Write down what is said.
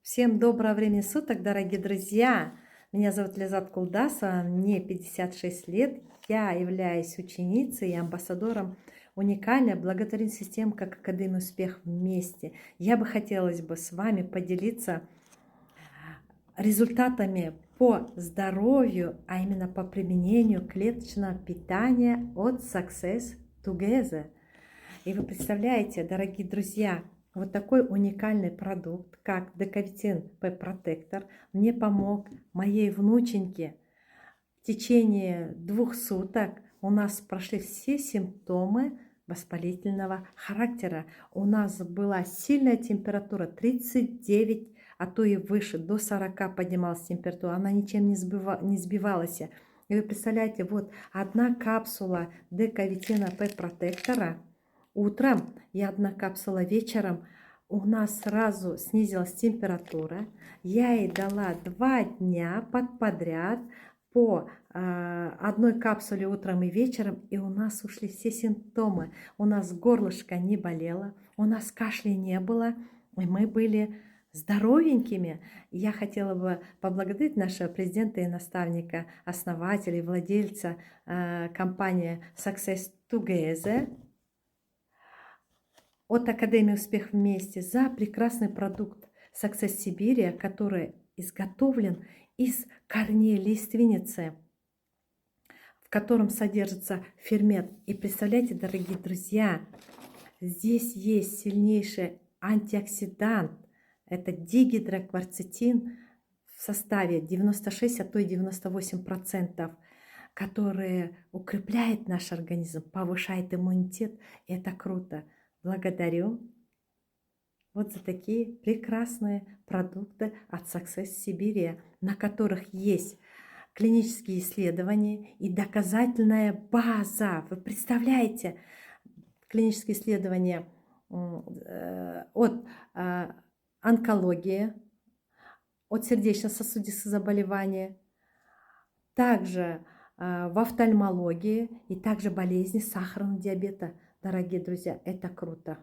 Всем доброго времени суток, дорогие друзья! Меня зовут Лязат Кулдасова, мне 56 лет. Я являюсь ученицей и амбассадором уникальной благотворительной системы как Академия Успех вместе. Я бы хотелось бы с вами поделиться результатами по здоровью, а именно по применению клеточного питания от Success Together. И вы представляете, дорогие друзья, вот такой уникальный продукт, как Дековитин П-Протектор, мне помог моей внученьке. В течение 2 суток у нас прошли все симптомы воспалительного характера. У нас была сильная температура 39, а то и выше, до 40 поднималась температура. Она ничем не сбивалась. И вы представляете, вот одна капсула Дековитина П-Протектора утром и одна капсула вечером, у нас сразу снизилась температура. Я ей дала 2 дня подряд по одной капсуле утром и вечером, и у нас ушли все симптомы. У нас горлышко не болело, у нас кашля не было, и мы были здоровенькими. Я хотела бы поблагодарить нашего президента и наставника, основателя и владельца компании Success Together от Академии Успех вместе за прекрасный продукт Success Сибирия, который изготовлен из корней лиственницы, в котором содержится фермент. И представляете, дорогие друзья, здесь есть сильнейший антиоксидант. Это дигидрокварцетин в составе 96, а то и 98%, который укрепляет наш организм, повышает иммунитет. И это круто. Благодарю вот за такие прекрасные продукты от Success Сибирия, на которых есть клинические исследования и доказательная база. Вы представляете, клинические исследования от онкологии, от сердечно-сосудистых заболеваний, также в офтальмологии и также болезни сахарного диабета. Дорогие друзья, это круто.